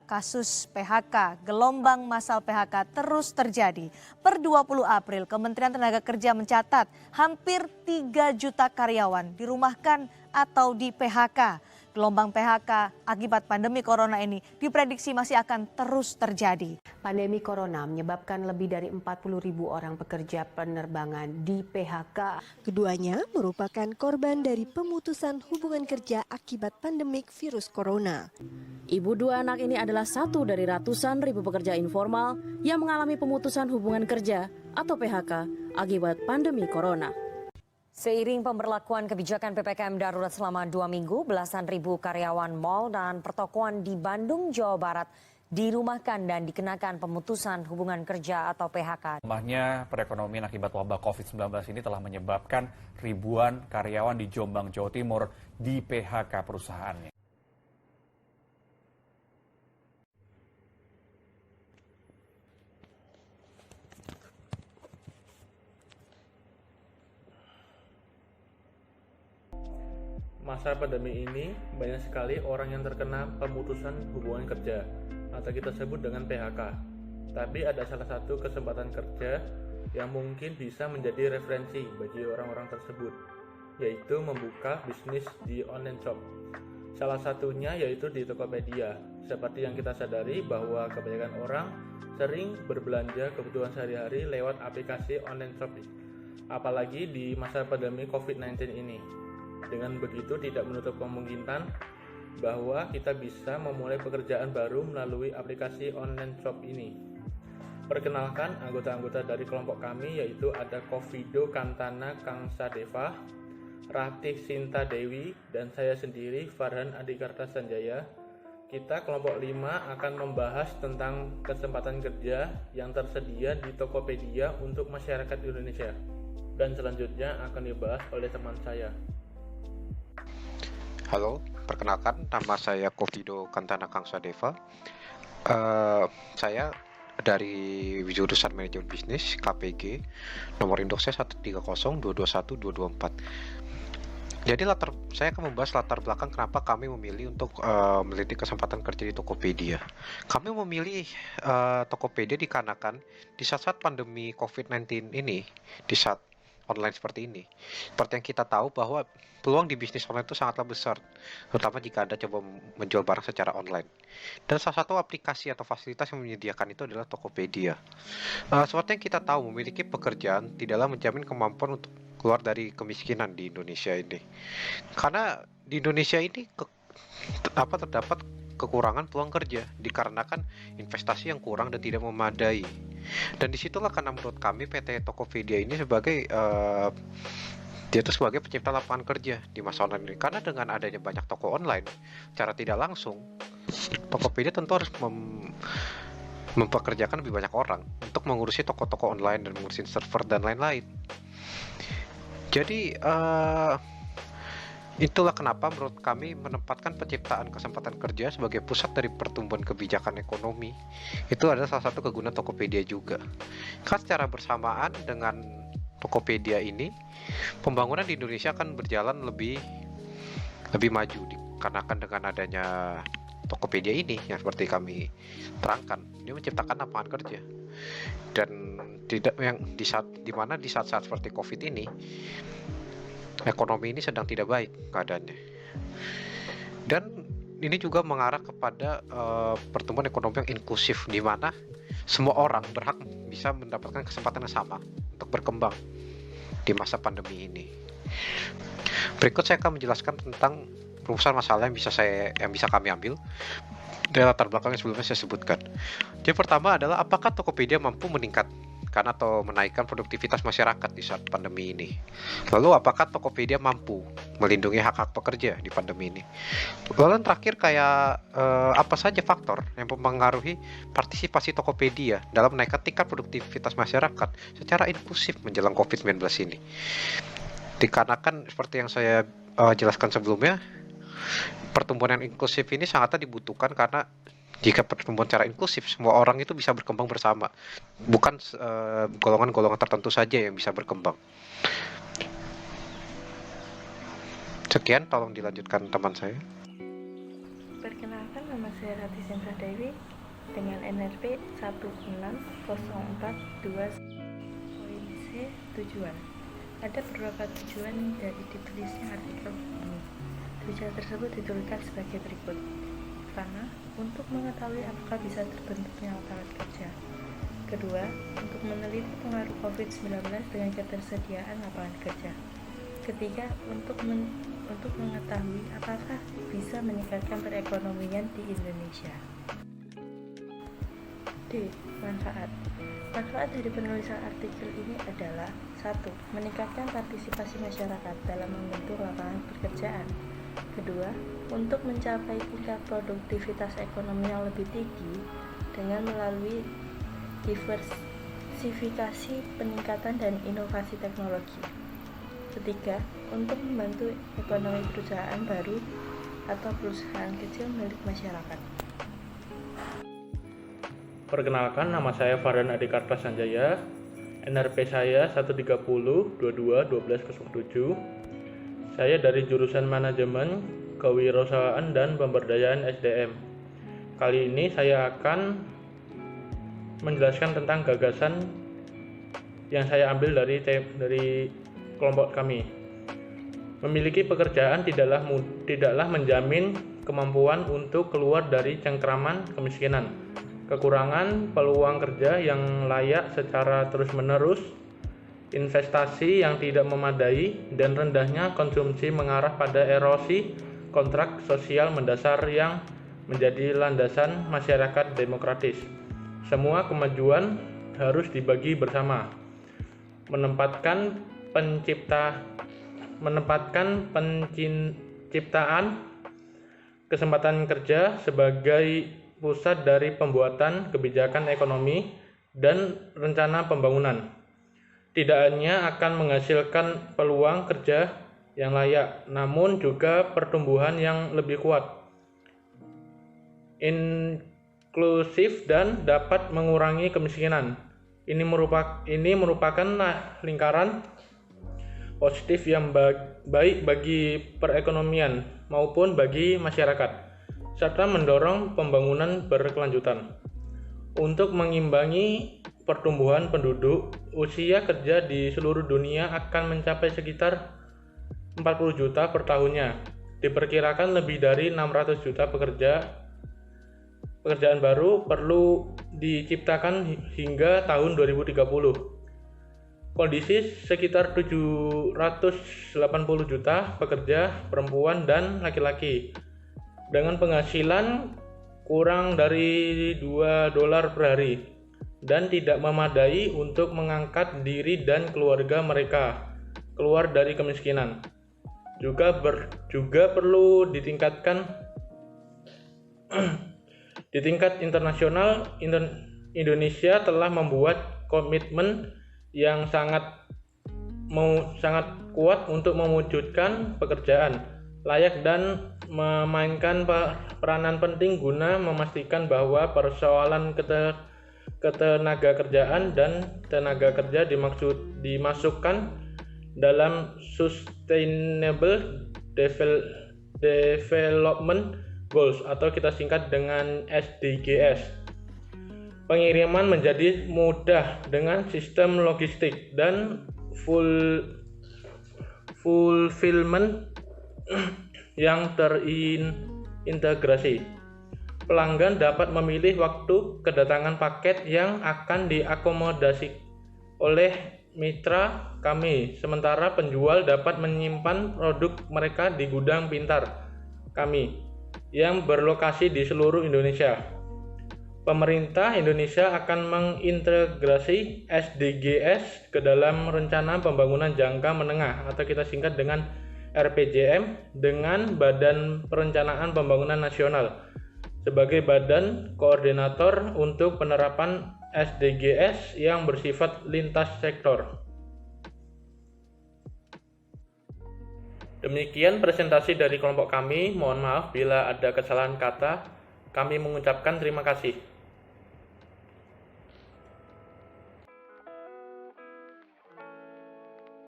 Kasus PHK, gelombang massal PHK terus terjadi. Per 20 April, Kementerian Tenaga Kerja mencatat hampir 3 juta karyawan dirumahkan atau di PHK. Gelombang PHK akibat pandemi corona ini diprediksi masih akan terus terjadi. Pandemi corona menyebabkan lebih dari 40.000 orang pekerja penerbangan di PHK. Keduanya merupakan korban dari pemutusan hubungan kerja akibat pandemik virus corona. Ibu dua anak ini adalah satu dari ratusan ribu pekerja informal yang mengalami pemutusan hubungan kerja atau PHK akibat pandemi corona. Seiring pemberlakuan kebijakan PPKM darurat selama 2 minggu, belasan ribu karyawan mal dan pertokoan di Bandung, Jawa Barat dirumahkan dan dikenakan pemutusan hubungan kerja atau PHK. Lemahnya perekonomian akibat wabah COVID-19 ini telah menyebabkan ribuan karyawan di Jombang, Jawa Timur di PHK perusahaannya. Masa pandemi ini banyak sekali orang yang terkena pemutusan hubungan kerja atau kita sebut dengan PHK. Tapi ada salah satu kesempatan kerja yang mungkin bisa menjadi referensi bagi orang-orang tersebut, yaitu membuka bisnis di online shop. Salah satunya yaitu di Tokopedia. Seperti yang kita sadari bahwa kebanyakan orang sering berbelanja kebutuhan sehari-hari lewat aplikasi online shopping, apalagi di masa pandemi COVID-19 ini. Dengan begitu tidak menutup kemungkinan bahwa kita bisa memulai pekerjaan baru melalui aplikasi online shop ini. Perkenalkan anggota-anggota dari kelompok kami yaitu ada Kofido Kantana Kangsadeva, Ratih Sinta Dewi, dan saya sendiri Farhan Adikarta Sanjaya. Kita kelompok 5 akan membahas tentang kesempatan kerja yang tersedia di Tokopedia untuk masyarakat Indonesia. Dan selanjutnya akan dibahas oleh teman saya. Halo, perkenalkan nama saya Kofido Kantana Kangsadeva. Saya dari jurusan Manajemen Bisnis KPG, nomor induk saya 130221224. Jadi saya akan membahas latar belakang kenapa kami memilih untuk meneliti kesempatan kerja di Tokopedia. Kami memilih Tokopedia dikarenakan di saat-saat pandemi COVID-19 ini, di saat online seperti ini. Seperti yang kita tahu bahwa peluang di bisnis online itu sangatlah besar, terutama jika Anda coba menjual barang secara online. Dan salah satu aplikasi atau fasilitas yang menyediakan itu adalah Tokopedia. Seperti yang kita tahu, memiliki pekerjaan tidaklah menjamin kemampuan untuk keluar dari kemiskinan di Indonesia ini. Karena di Indonesia ini terdapat kekurangan peluang kerja dikarenakan investasi yang kurang dan tidak memadai. Dan disitulah karena menurut kami PT Tokopedia ini sebagai dia itu sebagai pencipta lapangan kerja di masa online ini. Karena dengan adanya banyak toko online secara tidak langsung, Tokopedia tentu harus mempekerjakan lebih banyak orang untuk mengurusi toko-toko online dan mengurusi server dan lain-lain. Jadi itulah kenapa menurut kami menempatkan penciptaan kesempatan kerja sebagai pusat dari pertumbuhan kebijakan ekonomi itu adalah salah satu kegunaan Tokopedia juga. Kan secara bersamaan dengan Tokopedia ini, pembangunan di Indonesia akan berjalan lebih maju dikarenakan dengan adanya Tokopedia ini yang seperti kami terangkan, dia menciptakan lapangan kerja. Dan tidak yang di saat-saat seperti Covid ini, ekonomi ini sedang tidak baik keadaannya. Dan ini juga mengarah kepada pertumbuhan ekonomi yang inklusif, di mana semua orang berhak bisa mendapatkan kesempatan yang sama untuk berkembang di masa pandemi ini. Berikut saya akan menjelaskan tentang rumusan masalah yang bisa kami ambil dari latar belakang yang sebelumnya saya sebutkan. Jadi pertama adalah apakah Tokopedia mampu meningkatkan atau menaikkan produktivitas masyarakat di saat pandemi ini. Lalu apakah Tokopedia mampu melindungi hak-hak pekerja di pandemi ini. Lalu yang terakhir apa saja faktor yang mempengaruhi partisipasi Tokopedia dalam menaikkan tingkat produktivitas masyarakat secara inklusif menjelang COVID-19 ini. Dikarenakan seperti yang saya jelaskan sebelumnya, pertumbuhan yang inklusif ini sangatlah dibutuhkan karena jika pertumbuhan secara inklusif, semua orang itu bisa berkembang bersama, bukan golongan-golongan tertentu saja yang bisa berkembang. Sekian, tolong dilanjutkan teman saya. Perkenalkan, nama saya Rati Sinta Dewi dengan NRP 16042. Poin C, tujuan. Ada beberapa tujuan dari ditulisnya artikel ini. Tujuan tersebut dituliskan sebagai berikut. Pertama, untuk mengetahui apakah bisa terbentuknya lapangan kerja. Kedua, untuk meneliti pengaruh COVID-19 dengan ketersediaan lapangan kerja. Ketiga, untuk mengetahui apakah bisa meningkatkan perekonomian di Indonesia. D. Manfaat. Manfaat dari penulisan artikel ini adalah 1. Meningkatkan partisipasi masyarakat dalam membentuk lapangan pekerjaan. Kedua, untuk mencapai tingkat produktivitas ekonomi yang lebih tinggi dengan melalui diversifikasi, peningkatan, dan inovasi teknologi. Ketiga, untuk membantu ekonomi perusahaan baru atau perusahaan kecil milik masyarakat. Perkenalkan, nama saya Farhan Adikarta Sanjaya. NRP saya 130221207. Saya dari jurusan Manajemen Kewirausahaan dan Pemberdayaan SDM. Kali ini saya akan menjelaskan tentang gagasan yang saya ambil dari kelompok kami. Memiliki pekerjaan tidaklah menjamin kemampuan untuk keluar dari cengkraman kemiskinan. Kekurangan peluang kerja yang layak secara terus-menerus, investasi yang tidak memadai, dan rendahnya konsumsi mengarah pada erosi kontrak sosial mendasar yang menjadi landasan masyarakat demokratis. Semua kemajuan harus dibagi bersama. Menempatkan penciptaan kesempatan kerja sebagai pusat dari pembuatan kebijakan ekonomi dan rencana pembangunan. Tidak hanya akan menghasilkan peluang kerja yang layak, namun juga pertumbuhan yang lebih kuat, inklusif, dan dapat mengurangi kemiskinan. Ini merupakan lingkaran positif yang baik bagi perekonomian maupun bagi masyarakat, serta mendorong pembangunan berkelanjutan. Untuk mengimbangi pertumbuhan penduduk, usia kerja di seluruh dunia akan mencapai sekitar 40 juta per tahunnya. Diperkirakan lebih dari 600 juta pekerjaan baru perlu diciptakan hingga tahun 2030. Kondisi sekitar 780 juta pekerja perempuan dan laki-laki dengan penghasilan kurang dari $2 per hari dan tidak memadai untuk mengangkat diri dan keluarga mereka keluar dari kemiskinan. Juga perlu ditingkatkan di tingkat internasional. Indonesia telah membuat komitmen yang sangat kuat untuk mewujudkan pekerjaan layak dan memainkan peranan penting guna memastikan bahwa persoalan ketenagakerjaan dan tenaga kerja dimasukkan dalam Sustainable Development Goals atau kita singkat dengan SDGs. Pengiriman menjadi mudah dengan sistem logistik dan fulfillment yang terintegrasi. Pelanggan dapat memilih waktu kedatangan paket yang akan diakomodasi oleh mitra kami, sementara penjual dapat menyimpan produk mereka di gudang pintar kami yang berlokasi di seluruh Indonesia. Pemerintah Indonesia akan mengintegrasi SDGs ke dalam Rencana Pembangunan Jangka Menengah atau kita singkat dengan RPJM dengan Badan Perencanaan Pembangunan Nasional sebagai badan koordinator untuk penerapan SDGs yang bersifat lintas sektor. Demikian presentasi dari kelompok kami. Mohon maaf bila ada kesalahan kata. Kami mengucapkan terima kasih.